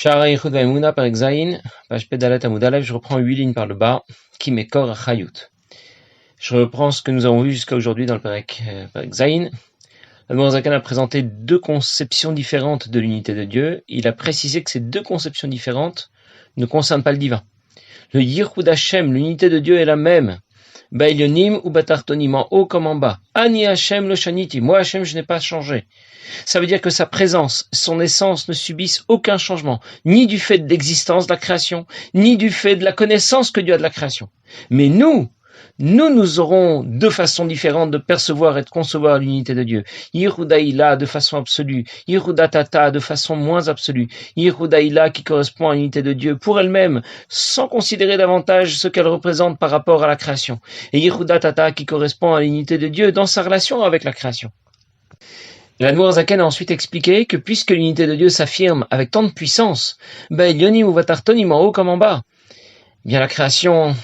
Shara Yichud Vaimuna par Exaïn, page Pedalet Amud Aleph, je reprends 8 lignes par le bas, qui m'écore à Chayut. Je reprends ce que nous avons vu jusqu'à aujourd'hui dans le Perek Exaïn. Le Zakan a présenté deux conceptions différentes de l'unité de Dieu. Il a précisé que ces deux conceptions différentes ne concernent pas le divin. Le Yichud Hashem, l'unité de Dieu est la même. Ba'ilyonim ou Batartonim, en haut comme en bas. Ani Hashem lo shaniti, moi Hashem je n'ai pas changé. Ça veut dire que sa présence, son essence ne subissent aucun changement, ni du fait de l'existence de la création, ni du fait de la connaissance que Dieu a de la création. Mais nous aurons deux façons différentes de percevoir et de concevoir l'unité de Dieu. Yehudaïla de façon absolue, Yehudatata de façon moins absolue, Yehudaïla qui correspond à l'unité de Dieu pour elle-même, sans considérer davantage ce qu'elle représente par rapport à la création, et Yehudatata qui correspond à l'unité de Dieu dans sa relation avec la création. L'Admour Zaken a ensuite expliqué que puisque l'unité de Dieu s'affirme avec tant de puissance, Yonim ou Vatartonim en haut comme en bas, bien la création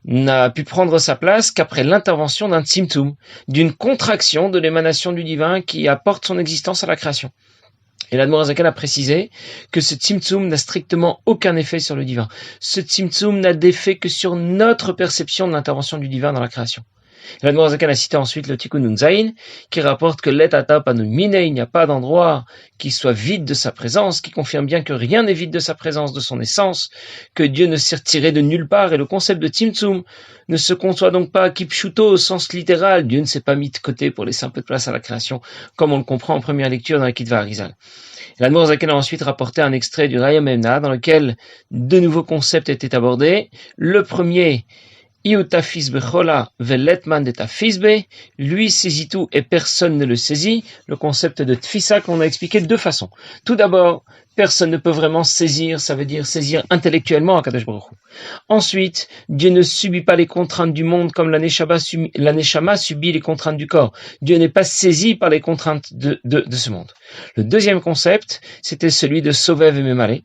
n'a pu prendre sa place qu'après l'intervention d'un tzimtzum, d'une contraction de l'émanation du divin qui apporte son existence à la création. Et l'Admour Zaken a précisé que ce tzimtzum n'a strictement aucun effet sur le divin. Ce tzimtzum n'a d'effet que sur notre perception de l'intervention du divin dans la création. L'Admour Zaken a cité ensuite le Tikkun Nun Zayin, qui rapporte que l'Etata Panu Mine, il n'y a pas d'endroit qui soit vide de sa présence, qui confirme bien que rien n'est vide de sa présence, de son essence, que Dieu ne s'est retiré de nulle part, et le concept de Tzimtzum ne se conçoit donc pas kipshuto au sens littéral. Dieu ne s'est pas mis de côté pour laisser un peu de place à la création, comme on le comprend en première lecture dans la Kitva Arizal. L'Admour Zaken a ensuite rapporté un extrait du Raya Memna, dans lequel de nouveaux concepts étaient abordés. Le premier, lui saisit tout et personne ne le saisit. Le concept de tfisa qu'on a expliqué de deux façons. Tout d'abord, personne ne peut vraiment saisir, ça veut dire saisir intellectuellement Akadosh Baruch Hu. Ensuite, Dieu ne subit pas les contraintes du monde comme la Neshama subit les contraintes du corps. Dieu n'est pas saisi par les contraintes de ce monde. Le deuxième concept, c'était celui de Sovev et Memale.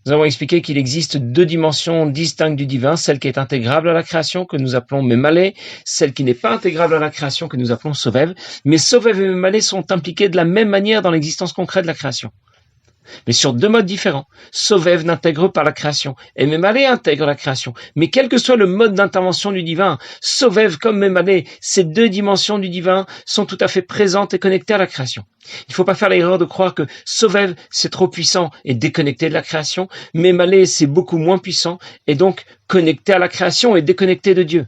Nous avons expliqué qu'il existe deux dimensions distinctes du divin, celle qui est intégrable à la création, que nous appelons Memale, celle qui n'est pas intégrable à la création, que nous appelons Sovev. Mais Sovev et Memale sont impliqués de la même manière dans l'existence concrète de la création, mais sur deux modes différents. Sovev n'intègre pas la création, et Memale intègre la création. Mais quel que soit le mode d'intervention du divin, Sovev comme Memale, ces deux dimensions du divin sont tout à fait présentes et connectées à la création. Il ne faut pas faire l'erreur de croire que Sovev, c'est trop puissant et déconnecté de la création, Memale, c'est beaucoup moins puissant et donc connecté à la création et déconnecté de Dieu.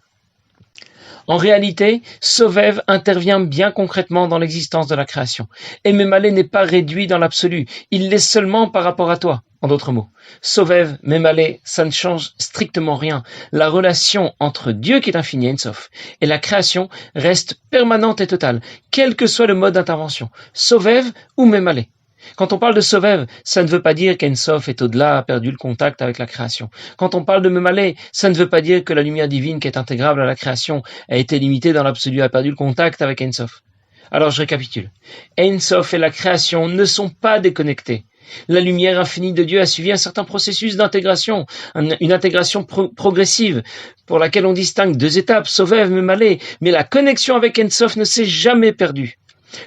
En réalité, Sovev intervient bien concrètement dans l'existence de la création. Et Memale n'est pas réduit dans l'absolu. Il l'est seulement par rapport à toi. En d'autres mots, Sovev, Memale, ça ne change strictement rien. La relation entre Dieu qui est infini, Ensof, et la création reste permanente et totale, quel que soit le mode d'intervention, Sovev ou Memale. Quand on parle de Sovev, ça ne veut pas dire qu'Ensof est au-delà, a perdu le contact avec la création. Quand on parle de Memale, ça ne veut pas dire que la lumière divine qui est intégrable à la création a été limitée dans l'absolu, a perdu le contact avec Ensof. Alors je récapitule. Ensof et la création ne sont pas déconnectés. La lumière infinie de Dieu a suivi un certain processus d'intégration, une intégration progressive, pour laquelle on distingue deux étapes, Sovev, Memale, mais la connexion avec Ensof ne s'est jamais perdue.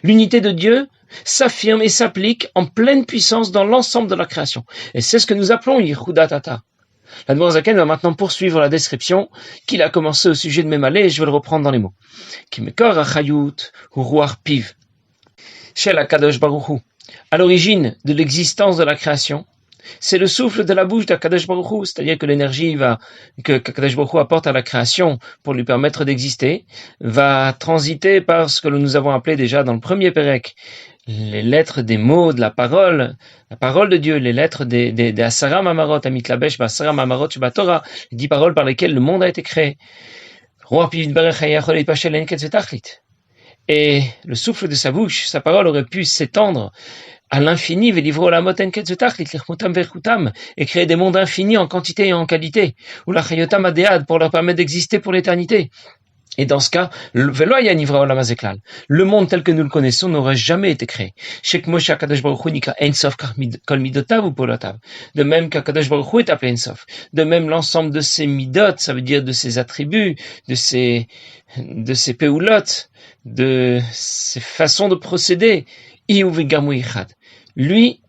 L'unité de Dieu s'affirme et s'applique en pleine puissance dans l'ensemble de la création. Et c'est ce que nous appelons Yehudatata. L'Admour Zaken va maintenant poursuivre la description qu'il a commencé au sujet de Memale, et je vais le reprendre dans les mots. Kimekor achayut hu ruach piv shel HaKadosh Baruch Hu. À l'origine de l'existence de la création, c'est le souffle de la bouche d'Akadosh Baruch Hu, c'est-à-dire que l'énergie que Akadosh Baruch Hu apporte à la création pour lui permettre d'exister, va transiter par ce que nous avons appelé déjà dans le premier Pérec, les lettres des mots de la parole de Dieu, les lettres des Asara Mamarot, Amitlabesh, Asara Mamarot, Torah, les 10 paroles par lesquelles le monde a été créé. Et le souffle de sa bouche, sa parole aurait pu s'étendre à l'infini, et créer des mondes infinis en quantité et en qualité, ou la chayotam adéad, pour leur permettre d'exister pour l'éternité. Et dans ce cas, le monde tel que nous le connaissons n'aurait jamais été créé. De même qu'Akadosh Baruch Hu est appelé Ensof. De même, l'ensemble de ses midot, ça veut dire de ses attributs, de ses peulot, de ses façons de procéder, lui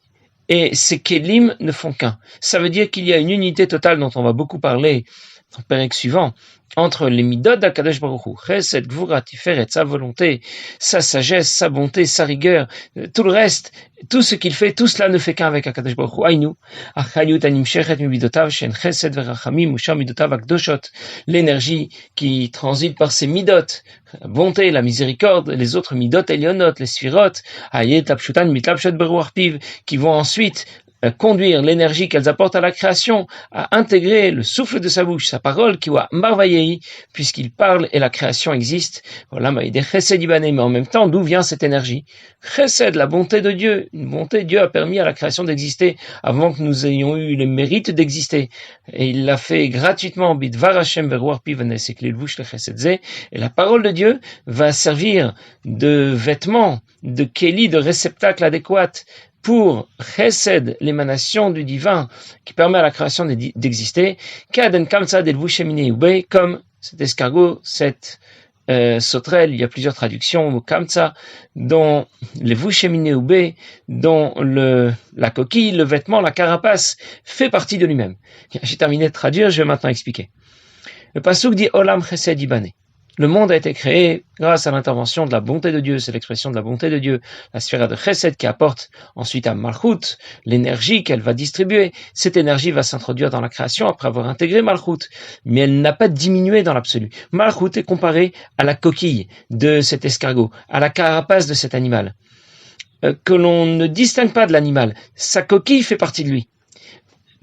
et ces kelim ne font qu'un. Ça veut dire qu'il y a une unité totale dont on va beaucoup parler dans le pérec suivant, entre les midot d'Akadosh Baruch Hu, Chesed, Gvura, Tiferet, sa volonté, sa sagesse, sa bonté, sa rigueur, tout le reste, tout ce qu'il fait, tout cela ne fait qu'un avec Akadosh Baruch Hu. Aïnou, Achayut anim shechet mibidotav, shen Chesed verachamim, usham midotav akdoshot, l'énergie qui transite par ces midot, la bonté, la miséricorde, les autres midot elionot, les sphirot, ayet lapshutan mitlapshot beruach piv, qui vont ensuite conduire l'énergie qu'elles apportent à la création, à intégrer le souffle de sa bouche, sa parole, qui wa marvayei, puisqu'il parle et la création existe. Voilà, mais en même temps, d'où vient cette énergie? Chesed, la bonté de Dieu. Une bonté, Dieu a permis à la création d'exister avant que nous ayons eu le mérite d'exister. Et il l'a fait gratuitement. Et la parole de Dieu va servir de vêtement, de kéli, de réceptacle adéquat pour Chesed, l'émanation du divin qui permet à la création d'exister, comme cet escargot, cette sauterelle, il y a plusieurs traductions, au kamsa, dont les vushemine ube, dont la coquille, le vêtement, la carapace fait partie de lui-même. J'ai terminé de traduire, je vais maintenant expliquer. Le pasuk dit Olam Chesed Ibane. Le monde a été créé grâce à l'intervention de la bonté de Dieu, c'est l'expression de la bonté de Dieu, la sphère de Chesed qui apporte ensuite à Malchut l'énergie qu'elle va distribuer. Cette énergie va s'introduire dans la création après avoir intégré Malchut, mais elle n'a pas diminué dans l'absolu. Malchut est comparé à la coquille de cet escargot, à la carapace de cet animal, que l'on ne distingue pas de l'animal. Sa coquille fait partie de lui.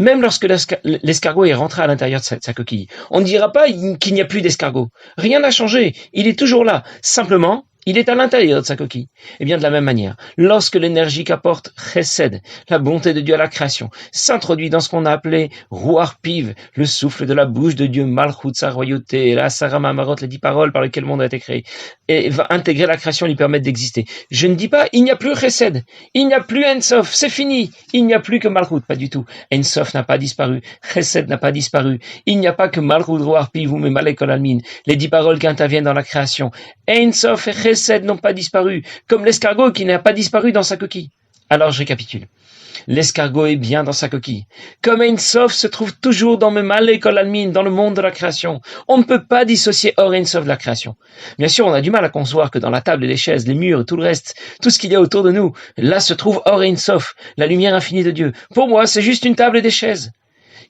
Même lorsque l'escargot est rentré à l'intérieur de sa coquille, on ne dira pas qu'il n'y a plus d'escargot. Rien n'a changé. Il est toujours là. Simplement, il est à l'intérieur de sa coquille. Et bien de la même manière, lorsque l'énergie qu'apporte Chesed, la bonté de Dieu à la création, s'introduit dans ce qu'on a appelé Ruach Piv, le souffle de la bouche de Dieu, Malchut, sa royauté, la Sarama Marot, les 10 paroles par lesquelles le monde a été créé, et va intégrer la création, lui permettre d'exister. Je ne dis pas, il n'y a plus Chesed, il n'y a plus Ensof, c'est fini, il n'y a plus que Malchut, pas du tout. Ensof n'a pas disparu, Chesed n'a pas disparu, il n'y a pas que Malchut, Ruach Piv ou Memalek Olalmin, les 10 paroles qui interviennent dans la création. Ensof et Chesed n'ont pas disparu, comme l'escargot qui n'a pas disparu dans sa coquille. Alors je récapitule. L'escargot est bien dans sa coquille. Comme Ein Sof se trouve toujours dans Memalek Olalmin, dans le monde de la création. On ne peut pas dissocier Or Ein Sof de la création. Bien sûr, on a du mal à concevoir que dans la table et les chaises, les murs et tout le reste, tout ce qu'il y a autour de nous, là se trouve Or Ein Sof, la lumière infinie de Dieu. Pour moi, c'est juste une table et des chaises.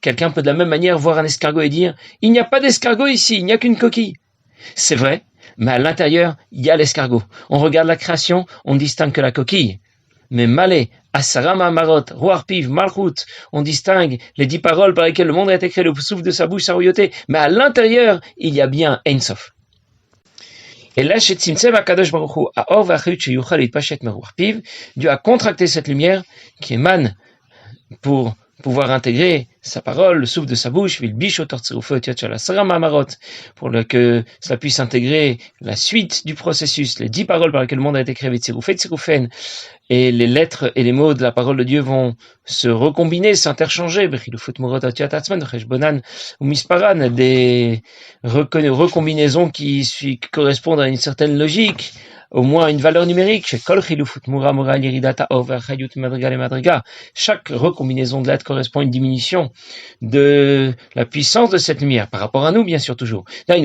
Quelqu'un peut de la même manière voir un escargot et dire « Il n'y a pas d'escargot ici, il n'y a qu'une coquille ». C'est vrai, mais à l'intérieur, il y a l'escargot. On regarde la création, on ne distingue que la coquille. Mais Malé, Asarama Marot, Ruarpiv, Malchut, on distingue les 10 paroles par lesquelles le monde a été créé, le souffle de sa bouche, sa royauté. Mais à l'intérieur, il y a bien Ein Sof. Et là, chez Tzimtzem HaKadosh Baruch Hu, Ha'or v'Achayut sheyuchal itpashet meruarpiv, Dieu a contracté cette lumière qui émane pour pouvoir intégrer sa parole, le souffle de sa bouche, pour que cela puisse intégrer la suite du processus, les 10 paroles par lesquelles le monde a été créé, et les lettres et les mots de la parole de Dieu vont se recombiner, s'interchanger, des recombinaisons qui correspondent à une certaine logique, au moins une valeur numérique. Chaque recombinaison de lettres correspond à une diminution de la puissance de cette lumière, par rapport à nous, bien sûr, toujours. Ça veut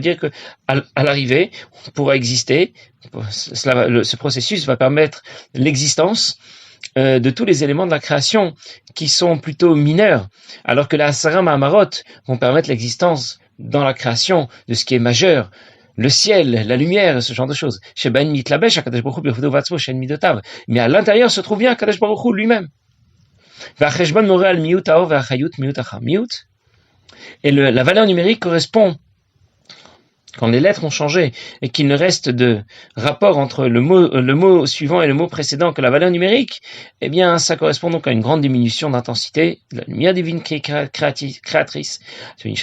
dire que à l'arrivée, on pourra exister. Ce processus va permettre l'existence de tous les éléments de la création qui sont plutôt mineurs, alors que la Asara Mahamarot vont permettre l'existence dans la création de ce qui est majeur, le ciel, la lumière, ce genre de choses. Mais à l'intérieur se trouve bien Kadosh Baruch Hu lui-même. Et la valeur numérique correspond, quand les lettres ont changé et qu'il ne reste de rapport entre le mot suivant et le mot précédent que la valeur numérique, eh bien, ça correspond donc à une grande diminution d'intensité de la lumière divine qui est créatrice. Il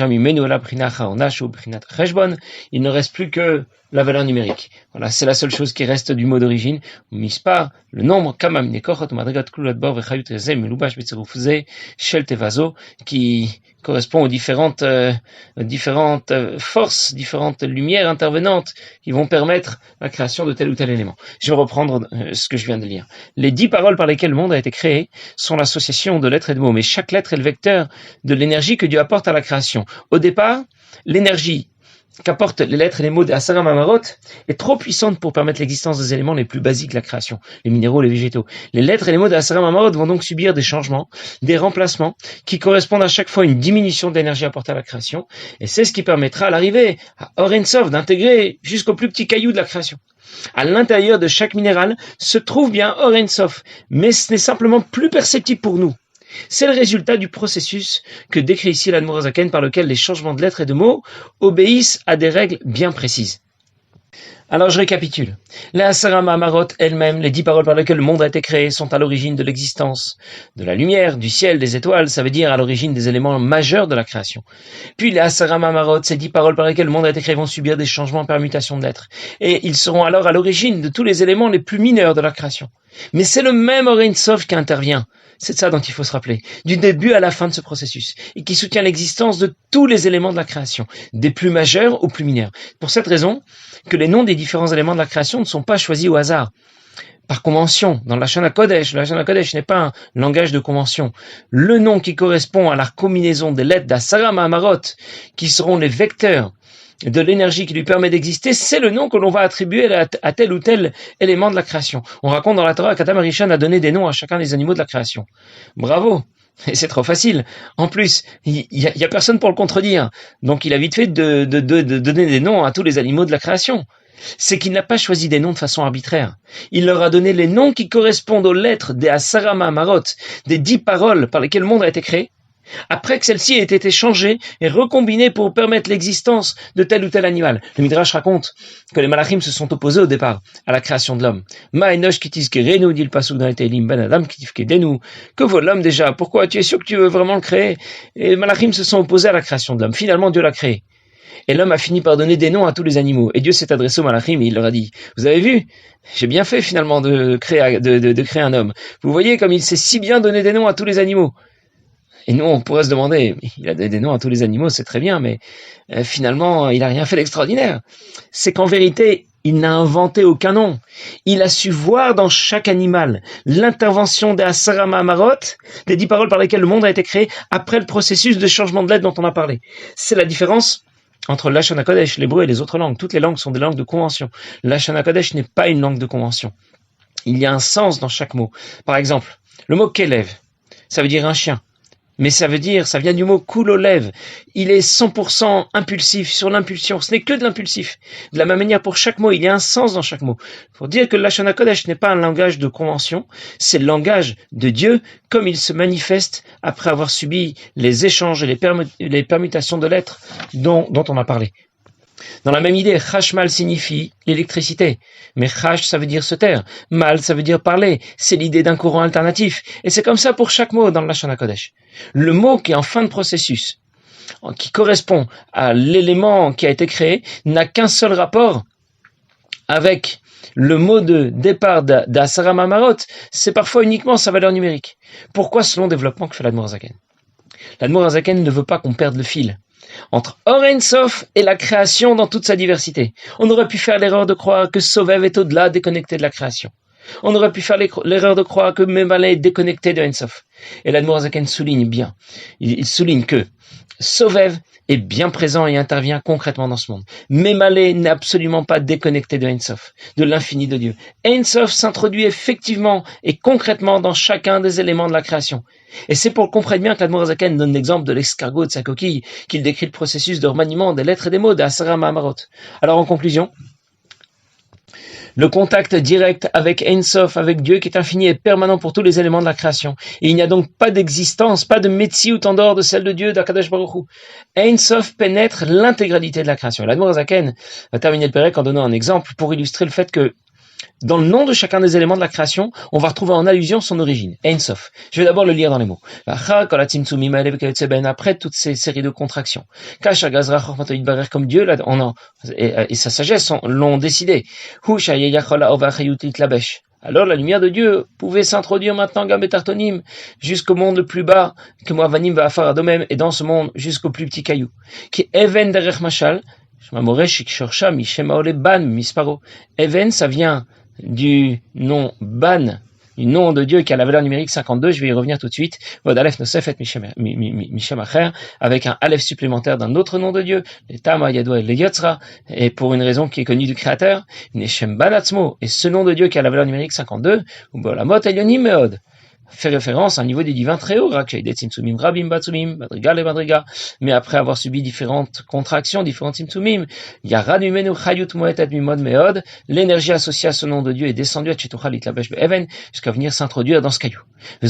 ne reste plus que la valeur numérique. Voilà, c'est la seule chose qui reste du mot d'origine. Mispar, le nombre, kamam nekochot madrigat kulot bor vechayut rezeh melubash betziruf zeh shel tevazo, qui correspond aux différentes forces, différentes lumières intervenantes qui vont permettre la création de tel ou tel élément. Je vais reprendre ce que je viens de lire. Les 10 paroles par lesquelles le monde a été créé sont l'association de lettres et de mots, mais chaque lettre est le vecteur de l'énergie que Dieu apporte à la création. Au départ, l'énergie qu'apportent les lettres et les mots d'Asara Mamarot est trop puissante pour permettre l'existence des éléments les plus basiques de la création, les minéraux, les végétaux. Les lettres et les mots d'Asara Mamarot vont donc subir des changements, des remplacements, qui correspondent à chaque fois à une diminution de l'énergie apportée à la création, et c'est ce qui permettra à l'arrivée, à Or Ein Sof, d'intégrer jusqu'au plus petit caillou de la création. À l'intérieur de chaque minéral se trouve bien Or Ein Sof, mais ce n'est simplement plus perceptible pour nous. C'est le résultat du processus que décrit ici l'Admour HaZaken, par lequel les changements de lettres et de mots obéissent à des règles bien précises. Alors je récapitule. Les Asara Mamarot elles-mêmes, les 10 paroles par lesquelles le monde a été créé, sont à l'origine de l'existence, de la lumière, du ciel, des étoiles, ça veut dire à l'origine des éléments majeurs de la création. Puis les Asara Mamarot, ces 10 paroles par lesquelles le monde a été créé, vont subir des changements, permutations de lettres. Et ils seront alors à l'origine de tous les éléments les plus mineurs de la création. Mais c'est le même Or Ein Sof qui intervient. C'est de ça dont il faut se rappeler, du début à la fin de ce processus, et qui soutient l'existence de tous les éléments de la création, des plus majeurs aux plus mineurs. Pour cette raison, que les noms des différents éléments de la création ne sont pas choisis au hasard, par convention. Dans la Shana Kodesh, n'est pas un langage de convention. Le nom qui correspond à la combinaison des lettres d'Asara Mamarot, qui seront les vecteurs de l'énergie qui lui permet d'exister, c'est le nom que l'on va attribuer à tel ou tel élément de la création. On raconte dans la Torah qu'Adam Arishon a donné des noms à chacun des animaux de la création. Bravo! Et c'est trop facile. En plus, il y a personne pour le contredire. Donc il a vite fait de donner des noms à tous les animaux de la création. C'est qu'il n'a pas choisi des noms de façon arbitraire. Il leur a donné les noms qui correspondent aux lettres des Asara Mamarot, des 10 paroles par lesquelles le monde a été créé, après que celle-ci ait été changée et recombinée pour permettre l'existence de tel ou tel animal. Le Midrash raconte que les Malachim se sont opposés au départ à la création de l'homme. Ma enosh kitizkerenu, dit le pasuk dans les Tehillim, ben adam kitifkedenu. Que vaut l'homme déjà? Pourquoi? Tu es sûr que tu veux vraiment le créer? Et les Malachim se sont opposés à la création de l'homme. Finalement, Dieu l'a créé. Et l'homme a fini par donner des noms à tous les animaux. Et Dieu s'est adressé aux Malachim et il leur a dit: vous avez vu? J'ai bien fait finalement de créer un homme. Vous voyez comme il sait si bien donner des noms à tous les animaux. Et nous, on pourrait se demander, il a donné des noms à tous les animaux, c'est très bien, mais finalement, il n'a rien fait d'extraordinaire. C'est qu'en vérité, il n'a inventé aucun nom. Il a su voir dans chaque animal l'intervention des Asara Mamarot, des 10 paroles par lesquelles le monde a été créé, après le processus de changement de lettres dont on a parlé. C'est la différence entre la Shana Kodesh, l'hébreu et les autres langues. Toutes les langues sont des langues de convention. La Shana Kodesh n'est pas une langue de convention. Il y a un sens dans chaque mot. Par exemple, le mot Kelev, ça veut dire un chien. Mais ça vient du mot kulolev. Il est 100% impulsif, sur l'impulsion. Ce n'est que de l'impulsif. De la même manière, pour chaque mot, il y a un sens dans chaque mot. Pour dire que la Shana Kodesh n'est pas un langage de convention, c'est le langage de Dieu, comme il se manifeste après avoir subi les échanges et les permutations de lettres dont on a parlé. Dans la même idée, chashmal signifie l'électricité, mais chash ça veut dire se taire, mal ça veut dire parler, c'est l'idée d'un courant alternatif, et c'est comme ça pour chaque mot dans le Lashon HaKodesh. Le mot qui est en fin de processus, qui correspond à l'élément qui a été créé, n'a qu'un seul rapport avec le mot de départ d'Asara Mamarot, c'est parfois uniquement sa valeur numérique. Pourquoi ce long développement que fait l'Admour HaZaken? L'Admour HaZaken ne veut pas qu'on perde le fil entre Or Ein Sof et la création dans toute sa diversité. On aurait pu faire l'erreur de croire que Sovev est au-delà, déconnecté de la création. On aurait pu faire l'erreur de croire que Memaleh est déconnecté de Ein Sof. Et l'Admour HaZaken souligne bien. Il souligne que Sovev est bien présent et intervient concrètement dans ce monde. Memaleh n'est absolument pas déconnecté de Ein Sof, de l'infini de Dieu. Ein Sof s'introduit effectivement et concrètement dans chacun des éléments de la création. Et c'est pour le comprendre bien que l'Admour HaZaken donne l'exemple de l'escargot de sa coquille, qu'il décrit le processus de remaniement des lettres et des mots d'Asara Mamarot. Alors en conclusion, le contact direct avec Ein Sof, avec Dieu qui est infini et permanent pour tous les éléments de la création. Et il n'y a donc pas d'existence, pas de Metsiout en dehors de celle de Dieu, d'Akadosh Baruch Hu. Ein Sof pénètre l'intégralité de la création. L'Admour HaZaken va terminer le Pérec en donnant un exemple pour illustrer le fait que Dans le nom de chacun des éléments de la création, on va retrouver en allusion son origine, Ein Sof. Je vais d'abord le lire dans les mots. Après toutes ces séries de contractions. Comme Dieu, et sa sagesse l'ont décidé. Alors la lumière de Dieu pouvait s'introduire maintenant Gabetartonim jusqu'au monde le plus bas, que Moavanim va faire Adomem, et dans ce monde jusqu'au plus petit caillou. Qui Even derech Machal, Even, ça vient du nom Ban, du nom de Dieu qui a la valeur numérique 52, je vais y revenir tout de suite, Vod Aleph Nosefet Mishem Acher, avec un Aleph supplémentaire d'un autre nom de Dieu, les Tama Yadwa et les Yotzra, et pour une raison qui est connue du Créateur, Neshem Banatzmo, et ce nom de Dieu qui a la valeur numérique 52, Ubolamot Elyonim Meod, fait référence à un niveau des divins très haut, mais après avoir subi différentes contractions, différents tzimtzumim, l'énergie associée à ce nom de Dieu est descendue à Chituchal Itlabesh Be'even jusqu'à venir s'introduire dans ce caillou. Et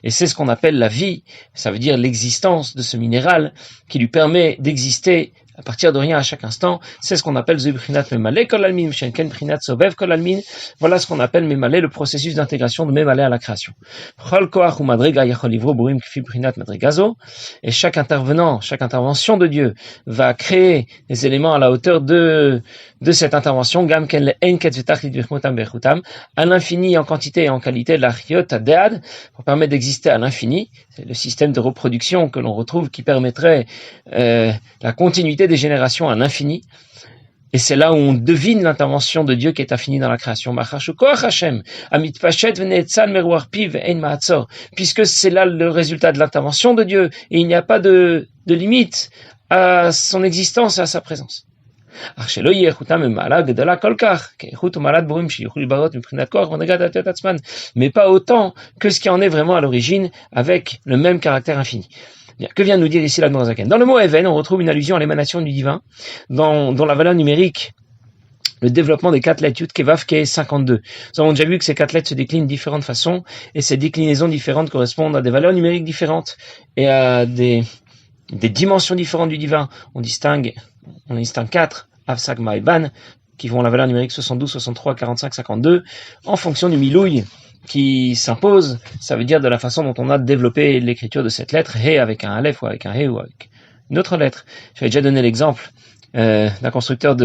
c'est ce qu'on appelle la vie, ça veut dire l'existence de ce minéral qui lui permet d'exister à partir de rien à chaque instant. C'est ce qu'on appelle Zebrinat Memale Kol Almin, Shenken Prinat Sobev Kol Almin. Voilà ce qu'on appelle Memale, le processus d'intégration de Memale à la création. Et chaque intervention de Dieu va créer des éléments à la hauteur de cette intervention, à l'infini en quantité et en qualité, l'Achiot Dead, pour permettre d'exister à l'infini. C'est le système de reproduction que l'on retrouve qui permettrait la continuité des générations à l'infini. Et c'est là où on devine l'intervention de Dieu qui est infinie dans la création. Puisque c'est là le résultat de l'intervention de Dieu, et il n'y a pas de limite à son existence et à sa présence. Mais pas autant que ce qui en est vraiment à l'origine, avec le même caractère infini. Bien, que vient nous dire ici l'Admor Zaken? Dans le mot Even, on retrouve une allusion à l'émanation du divin, dont la valeur numérique, le développement des 4 lettres Yud Kevav Ke 52. Nous avons déjà vu que ces 4 lettres se déclinent de différentes façons, et ces déclinaisons différentes correspondent à des valeurs numériques différentes, et à des dimensions différentes du divin. On distingue 4, Avsak Maïban, qui vont à la valeur numérique 72, 63, 45, 52, en fonction du milouï qui s'impose. Ça veut dire de la façon dont on a développé l'écriture de cette lettre, He avec un Aleph ou avec un He ou avec une autre lettre. J'avais déjà donné l'exemple d'un constructeur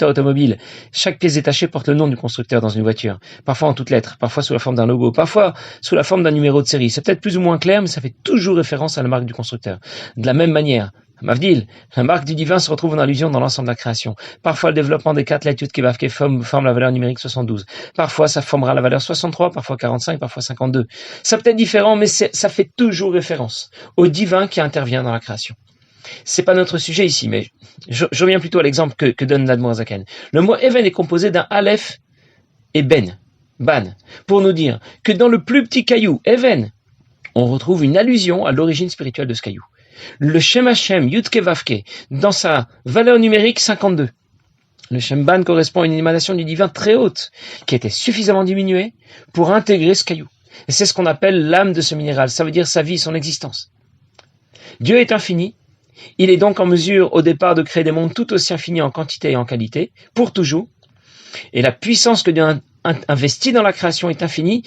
automobile. Chaque pièce détachée porte le nom du constructeur dans une voiture, parfois en toutes lettres, parfois sous la forme d'un logo, parfois sous la forme d'un numéro de série. C'est peut-être plus ou moins clair, mais ça fait toujours référence à la marque du constructeur. De la même manière, Mavdil, la marque du divin se retrouve en allusion dans l'ensemble de la création. Parfois, le développement des 4 lettres Yud Kevav Ke forme la valeur numérique 72. Parfois, ça formera la valeur 63, parfois 45, parfois 52. Ça peut être différent, mais ça fait toujours référence au divin qui intervient dans la création. C'est pas notre sujet ici, mais je reviens plutôt à l'exemple que donne l'Admor Zaken. Le mot Even est composé d'un Aleph et Ban, pour nous dire que dans le plus petit caillou, Even, on retrouve une allusion à l'origine spirituelle de ce caillou. Le Shem Hashem Yud Kevav Ke, dans sa valeur numérique 52. Le Shem Ban correspond à une émanation du divin très haute, qui était suffisamment diminuée pour intégrer ce caillou. Et c'est ce qu'on appelle l'âme de ce minéral, ça veut dire sa vie, son existence. Dieu est infini, il est donc en mesure au départ de créer des mondes tout aussi infinis en quantité et en qualité, pour toujours. Et la puissance que Dieu investit dans la création est infinie,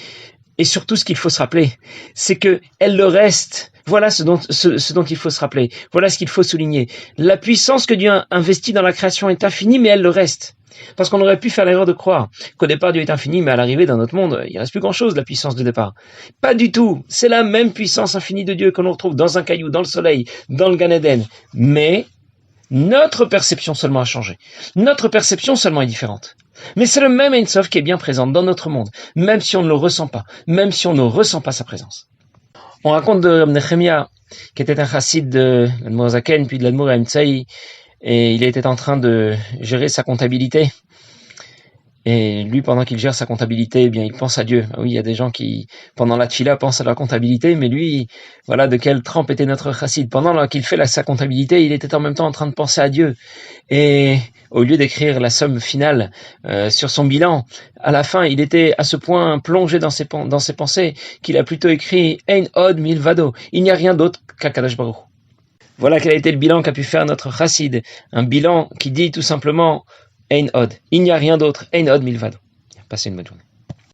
et surtout ce qu'il faut se rappeler, c'est que elle le reste. Voilà ce dont il faut se rappeler. Voilà ce qu'il faut souligner. La puissance que Dieu investit dans la création est infinie, mais elle le reste. Parce qu'on aurait pu faire l'erreur de croire qu'au départ Dieu est infini, mais à l'arrivée dans notre monde, il reste plus grand-chose de la puissance de départ. Pas du tout. C'est la même puissance infinie de Dieu que l'on retrouve dans un caillou, dans le soleil, dans le Gan Eden. Mais notre perception seulement a changé. Notre perception seulement est différente. Mais c'est le même Ein Sof qui est bien présent dans notre monde, même si on ne le ressent pas, même si on ne ressent pas sa présence. On raconte de Reb Nechemia, qui était un chassid de l'Admor Zaken, puis de l'Admor Emtsai, et il était en train de gérer sa comptabilité. Et lui, pendant qu'il gère sa comptabilité, eh bien, il pense à Dieu. Oui, il y a des gens qui, pendant la tfila, pensent à la comptabilité, mais lui, voilà de quelle trempe était notre chassid. Pendant qu'il fait sa comptabilité, il était en même temps en train de penser à Dieu. Et au lieu d'écrire la somme finale sur son bilan, à la fin, il était à ce point plongé dans ses pensées qu'il a plutôt écrit Ein od milvado. Il n'y a rien d'autre qu'Akadosh Baruch Hu. Voilà quel a été le bilan qu'a pu faire notre chassid. Un bilan qui dit tout simplement Ein od. Il n'y a rien d'autre. Ein od milvado. Passez une bonne journée.